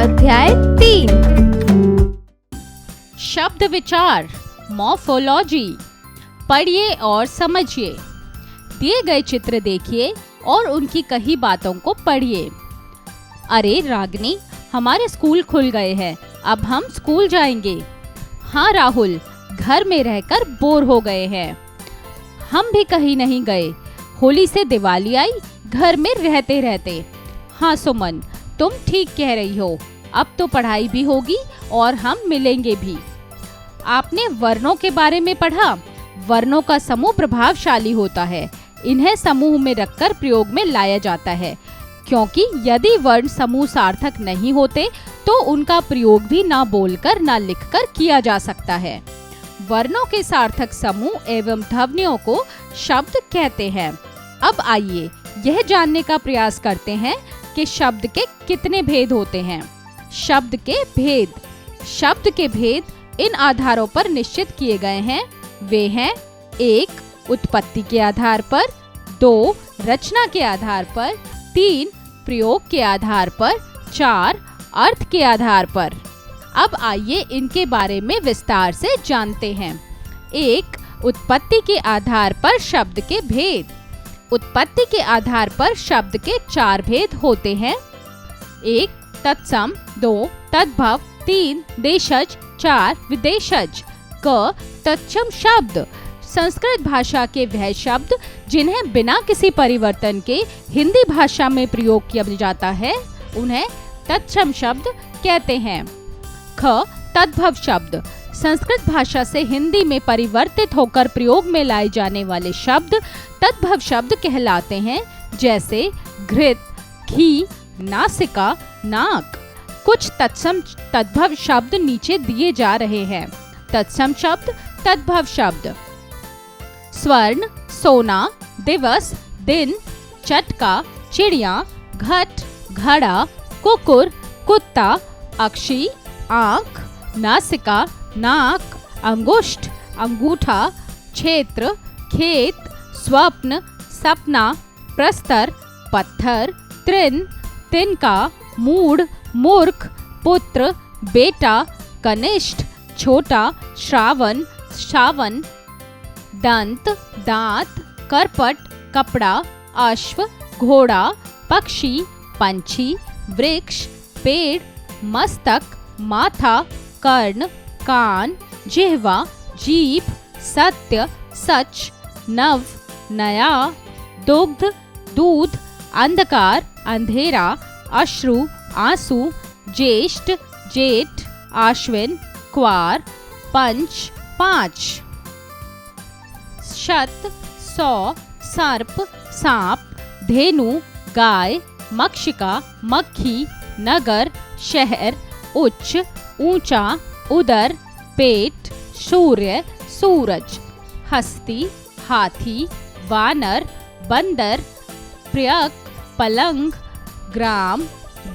अध्याय 3 शब्द विचार मॉर्फोलॉजी। पढ़िए और समझिए। दिए गए चित्र देखिए और उनकी कही बातों को पढ़िए। अरे रागिनी, हमारे स्कूल खुल गए हैं, अब हम स्कूल जाएंगे। हाँ राहुल, घर में रहकर बोर हो गए हैं। हम भी कहीं नहीं गए, होली से दिवाली आई, घर में रहते रहते। हाँ सुमन, तुम ठीक कह रही हो, अब तो पढ़ाई भी होगी और हम मिलेंगे भी। आपने वर्णों के बारे में पढ़ा। वर्णों का समूह प्रभावशाली होता है, इन्हें समूह में रखकर प्रयोग में लाया जाता है, क्योंकि यदि वर्ण समूह सार्थक नहीं होते तो उनका प्रयोग भी ना बोलकर ना लिखकर किया जा सकता है। वर्णों के सार्थक समूह एवं ध्वनियों को शब्द कहते हैं। अब आइए यह जानने का प्रयास करते हैं कि शब्द के कितने भेद होते हैं। शब्द के भेद। शब्द के भेद इन आधारों पर निश्चित किए गए हैं। वे हैं 1. उत्पत्ति के आधार पर, 2. रचना के आधार पर, 3. प्रयोग के आधार पर, 4. अर्थ के आधार पर। अब आइए इनके बारे में विस्तार से जानते हैं। 1. उत्पत्ति के आधार पर शब्द के भेद। उत्पत्ति के आधार पर शब्द के 4 भेद होते हैं। 1. तत्सम, 2. तद्भव, 3. देशज, 4. विदेशज। क. तत्सम शब्द। संस्कृत भाषा के वह शब्द जिन्हें बिना किसी परिवर्तन के हिंदी भाषा में प्रयोग किया जाता है, उन्हें तत्सम शब्द कहते हैं। ख. तद्भव शब्द। संस्कृत भाषा से हिंदी में परिवर्तित होकर प्रयोग में लाए जाने वाले शब्द तद्भव शब्द कहलाते हैं, जैसे घृत, घी, नासिका, नाक। कुछ तत्सम तद्भव शब्द नीचे दिए जा रहे हैं। तत्सम शब्द, तद्भव शब्द। स्वर्ण, सोना, दिवस, दिन, चटका, चिड़िया, घट, घड़ा, कुकुर, कुत्ता, अक्षी, आँख, नासिका, नाक, अंगुष्ठ, अंगूठा, क्षेत्र, खेत, स्वप्न, सपना, प्रस्तर, पत्थर, तृण, तिनका, मूढ़, मूर्ख, पुत्र, बेटा, कनिष्ठ, छोटा, श्रावण, शावन, दंत, दांत, करपट, कपड़ा, अश्व, घोड़ा, पक्षी, पंछी, वृक्ष, पेड़, मस्तक, माथा, कर्ण, कान, जिह्वा, जीभ, सत्य, सच, नव, नया, दुग्ध, दूध, अंधकार, अंधेरा, अश्रु, आंसू, ज्येष्ठ, जेठ, आश्विन, क्वार, पंच, 5। शत, 100, सर्प, सांप, धेनु, गाय, मक्षिका, मक्खी, नगर, शहर, उच्च, ऊंचा, उदर, पेट, सूर्य, सूरज, हस्ती, हाथी, वानर, बंदर, प्रयक, पलंग, ग्राम,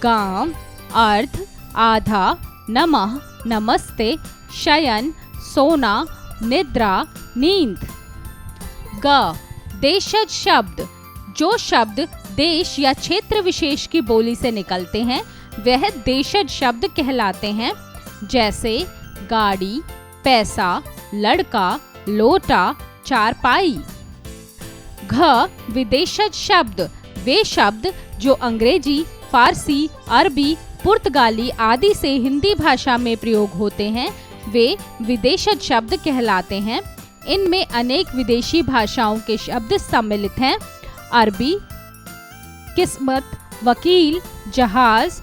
गांव, अर्ध, आधा, नमः, नमस्ते, शयन, सोना, निद्रा, नींद। ग. देशज शब्द। जो शब्द देश या क्षेत्र विशेष की बोली से निकलते हैं वह देशज शब्द कहलाते हैं, जैसे गाड़ी, पैसा, लड़का, लोटा, चारपाई। घ. विदेशज शब्द। वे शब्द जो अंग्रेजी, फारसी, अरबी, पुर्तगाली आदि से हिंदी भाषा में प्रयोग होते हैं वे विदेशज शब्द कहलाते हैं। इनमें अनेक विदेशी भाषाओं के शब्द सम्मिलित हैं। अरबी, किस्मत, वकील, जहाज,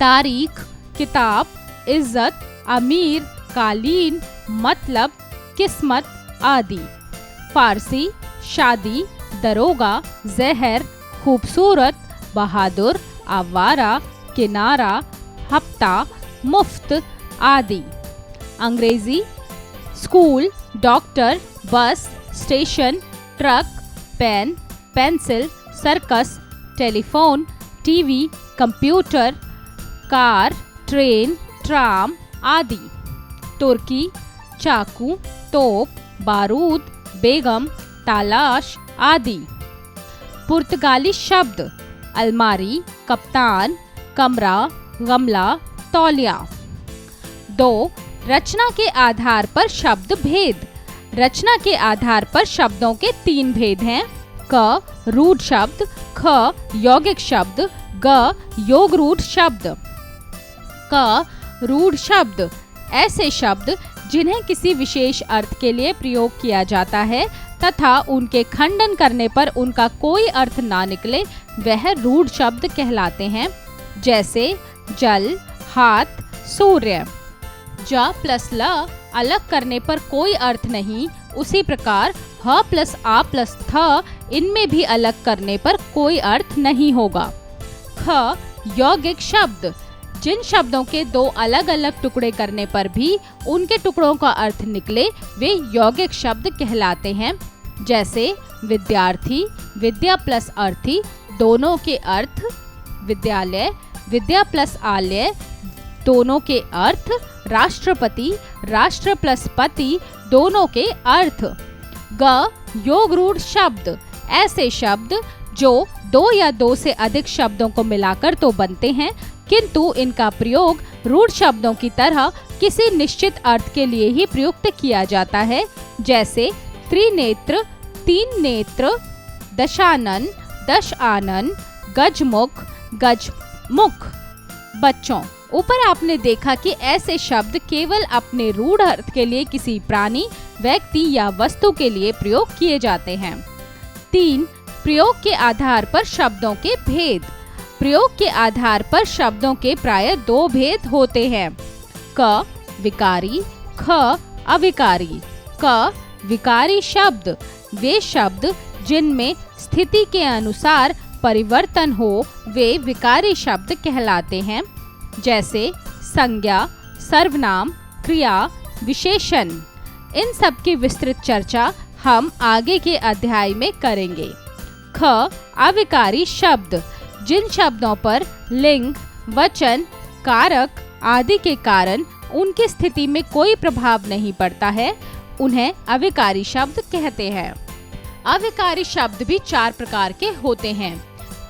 तारीख, किताब, इज्जत, अमीर, कालीन, मतलब, किस्मत आदि। फारसी, शादी, दरोगा, जहर, खूबसूरत, बहादुर, आवारा, किनारा, हफ्ता, मुफ्त आदि। अंग्रेजी, school, doctor, bus, station, truck, pen, pencil, circus, telephone, TV, computer, car, train, tram आदि। तुर्की, चाकू, तोप, बारूद, बेगम, तालाश आदि। पुर्तगाली शब्द अलमारी, कप्तान, कमरा, गमला, तौलिया। 2. रचना के आधार पर शब्द भेद। रचना के आधार पर शब्दों के 3 भेद हैं। क रूढ़ शब्द, ख यौगिक शब्द, ग योग रूढ़ शब्द। क रूढ़ शब्द ऐसे शब्द जिन्हें किसी विशेष अर्थ के लिए प्रयोग किया जाता है तथा उनके खंडन करने पर उनका कोई अर्थ ना निकले, वह रूढ़ शब्द कहलाते हैं। जैसे जल, हाथ, सूर्य। ज प्लस ल अलग करने पर कोई अर्थ नहीं, उसी प्रकार ह प्लस आ प्लस थ इनमें भी अलग करने पर कोई अर्थ नहीं होगा। ख यौगिक शब्द जिन शब्दों के 2 अलग अलग टुकड़े करने पर भी उनके टुकड़ों का अर्थ निकले, वे यौगिक शब्द कहलाते हैं। जैसे विद्यार्थी, विद्या प्लस अर्थी दोनों के अर्थ, विद्यालय, विद्या प्लस आलय दोनों के अर्थ, राष्ट्रपति, राष्ट्र प्लस पति दोनों के अर्थ। ग योग रूढ़ शब्द ऐसे शब्द जो 2 या 2 से अधिक शब्दों को मिलाकर तो बनते हैं, किंतु इनका प्रयोग रूढ़ शब्दों की तरह किसी निश्चित अर्थ के लिए ही प्रयुक्त किया जाता है। जैसे त्रिनेत्र, 3 नेत्र, दशानन, 10 आनन, गजमुख, गजमुख। बच्चों, ऊपर आपने देखा कि ऐसे शब्द केवल अपने रूढ़ अर्थ के लिए किसी प्राणी, व्यक्ति या वस्तु के लिए प्रयोग किए जाते हैं। 3. प्रयोग के आधार पर शब्दों के भेद। प्रयोग के आधार पर शब्दों के प्रायः 2 भेद होते हैं। क विकारी, ख अविकारी। क विकारी शब्द वे शब्द जिनमें स्थिति के अनुसार परिवर्तन हो, वे विकारी शब्द कहलाते हैं। जैसे संज्ञा, सर्वनाम, क्रिया, विशेषण। इन सब की विस्तृत चर्चा हम आगे के अध्याय में करेंगे। ख अविकारी शब्द जिन शब्दों पर लिंग, वचन, कारक आदि के कारण उनकी स्थिति में कोई प्रभाव नहीं पड़ता है, उन्हें अविकारी शब्द कहते हैं। अविकारी शब्द भी 4 प्रकार के होते हैं।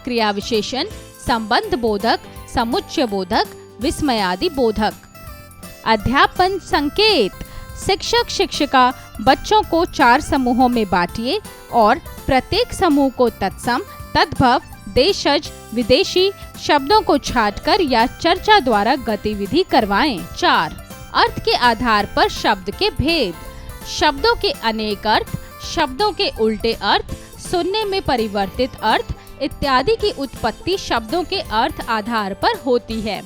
क्रिया विशेषण, संबंध बोधक, समुच्चय बोधक, विस्मयादि बोधक। अध्यापन संकेत। शिक्षक शिक्षिका बच्चों को 4 समूहों में बांटिए और प्रत्येक समूह को तत्सम, तद्भव, देशज, विदेशी शब्दों को छांटकर या चर्चा द्वारा गतिविधि करवाएं। 4. अर्थ के आधार पर शब्द के भेद। शब्दों के अनेक अर्थ, शब्दों के उल्टे अर्थ, सुनने में परिवर्तित अर्थ इत्यादि की उत्पत्ति शब्दों के अर्थ आधार पर होती है।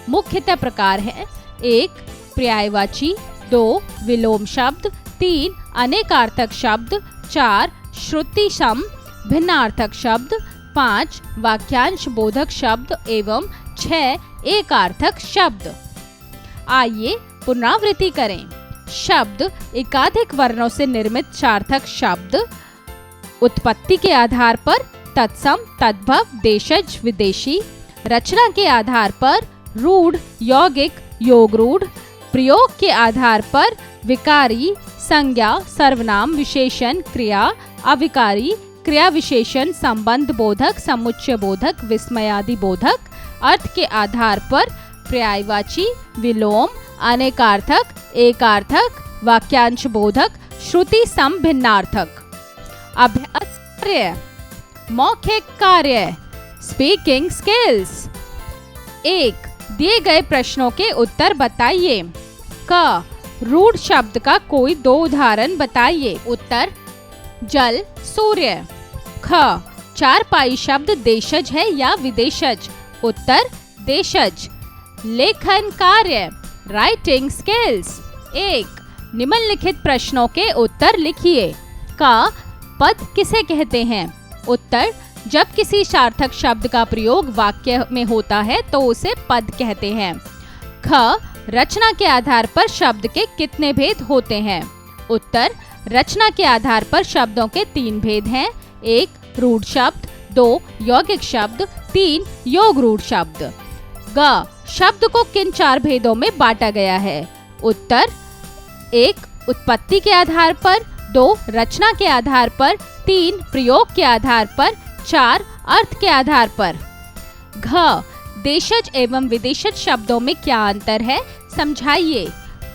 मुख्यतः प्रकार है: 1. पर्यायवाची, 2. विलोम शब्द, 3. अनेकार्थक शब्द, 4. श्रुति सम भिन्नार्थक शब्द, 5. वाक्यांश बोधक शब्द एवं 6. एकार्थक शब्द। आइए पुनरावृत्ति करें। शब्द एकाधिक वर्णों से निर्मित सार्थक शब्द। उत्पत्ति के आधार पर तत्सम, तद्भव, देशज, विदेशी। रचना के आधार पर रूढ़, यौगिक, योग रूढ़। प्रयोग के आधार पर विकारी, संज्ञा, सर्वनाम, विशेषण, क्रिया, अविकारी, क्रिया विशेषण, संबंध बोधक, समुच्चय बोधक, विस्मयादि बोधक। अर्थ के आधार पर पर्यायवाची, विलोम, अनेकार्थक, एकार्थक, वाक्यांश बोधक, श्रुति सम भिन्नार्थक। अभ्यास कार्य। मौखिक कार्य, स्पीकिंग स्किल्स। 1. दिए गए प्रश्नों के उत्तर बताइए। क रूढ़ शब्द का कोई 2 उदाहरण बताइए। उत्तर: जल, सूर्य। ख चारपाई शब्द देशज है या विदेशज। उत्तर: देशज। लेखन कार्य, राइटिंग स्किल्स। 1. निम्नलिखित प्रश्नों के उत्तर लिखिए। क पद किसे कहते हैं। उत्तर: जब किसी सार्थक शब्द का प्रयोग वाक्य में होता है तो उसे पद कहते हैं। ख रचना के आधार पर शब्द के कितने भेद होते हैं। उत्तर: रचना के आधार पर शब्दों के 3 भेद हैं। 1. रूढ़ शब्द, 2. यौगिक शब्द, 3. योग रूढ़ शब्द। ग शब्द को किन 4 भेदों में बांटा गया है। उत्तर: 1. उत्पत्ति के आधार पर, 2. रचना के आधार पर, 3. प्रयोग के आधार पर, 4. अर्थ के आधार पर। घ देशज एवं विदेशज शब्दों में क्या अंतर है, समझाइए।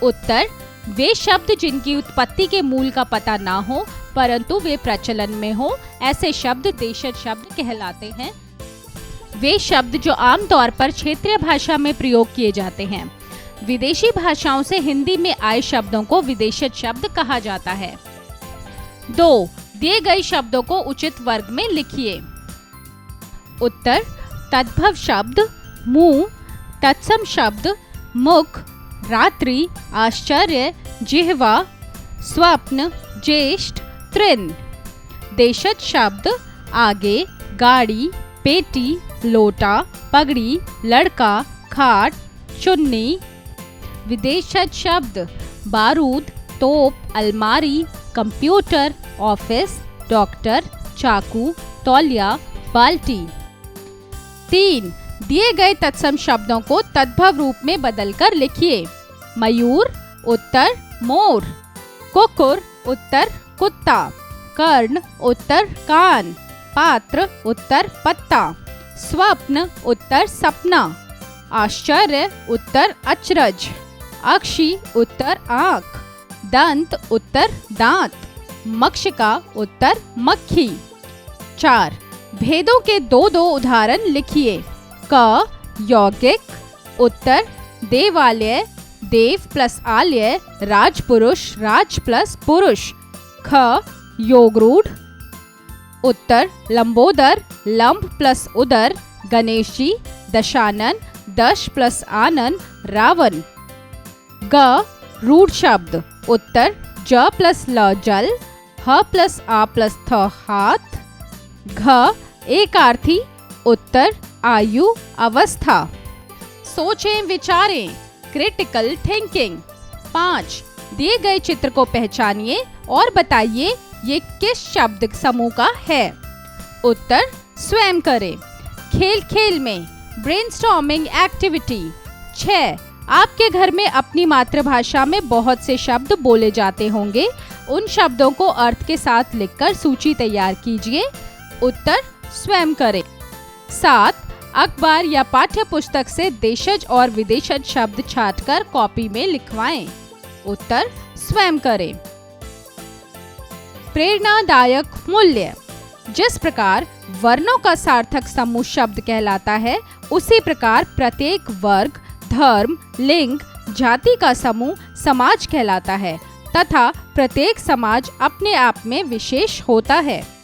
उत्तर, वे शब्द जिनकी उत्पत्ति के मूल का पता ना हो परंतु वे प्रचलन में हो, ऐसे शब्द देशज शब्द कहलाते हैं। वे शब्द जो आमतौर पर क्षेत्रीय भाषा में प्रयोग किए जाते हैं। विदेशी भाषाओं से हिंदी में आए शब्दों को विदेशज शब्द कहा जाता है। 2. दिए गए शब्दों को उचित वर्ग में लिखिए। उत्तर, तद्भव शब्द मुंह, तत्सम शब्द मुख, रात्रि, आश्चर्य, जिह्वा, स्वप्न, ज्येष्ठ, तृण। देशज शब्द आगे, गाड़ी, पेटी, लोटा, पगड़ी, लड़का, खाट, चुन्नी। विदेशज शब्द बारूद, तोप, अलमारी, कंप्यूटर, ऑफिस, डॉक्टर, चाकू, तौलिया, बाल्टी। 3. दिए गए तत्सम शब्दों को तद्भव रूप में बदलकर लिखिए। मयूर, उत्तर मोर। कुकुर, उत्तर कुत्ता। कर्ण, उत्तर कान। पात्र, उत्तर पत्ता। स्वप्न, उत्तर सपना। आश्चर्य, उत्तर अचरज। अक्षी, उत्तर आँख। दंत, उत्तर दांत। मक्षिका, उत्तर मक्खी। 4. भेदों के दो उदाहरण लिखिए। क, यौगिक, उत्तर देवालय, देव प्लस आलय, राजपुरुष, राज प्लस पुरुष। ख, योगरूढ़, उत्तर लंबोदर, लंब प्लस उदर, गणेश जी, दशानन, दश प्लस आनन, रावण। ग, रूढ़ शब्द, उत्तर ज प्लस ल जल, ह प्लस आ प्लस थ हाथ। घ, एकार्थी, उत्तर आयु, अवस्था। सोचें विचारें, क्रिटिकल थिंकिंग। 5. दिए गए चित्र को पहचानिए और बताइए ये किस शब्द समूह का है। उत्तर, स्वयं करें। खेल खेल में, ब्रेनस्टॉर्मिंग एक्टिविटी। 6. आपके घर में अपनी मातृभाषा में बहुत से शब्द बोले जाते होंगे, उन शब्दों को अर्थ के साथ लिखकर सूची तैयार कीजिए। उत्तर, स्वयं करें। 7. अखबार या पाठ्य पुस्तक से देशज और विदेशज शब्द छांटकर कॉपी में लिखवाएं। उत्तर, स्वयं करें। प्रेरणादायक मूल्य। जिस प्रकार वर्णों का सार्थक समूह शब्द कहलाता है, उसी प्रकार प्रत्येक वर्ग, धर्म, लिंग, जाति का समूह समाज कहलाता है तथा प्रत्येक समाज अपने आप में विशेष होता है।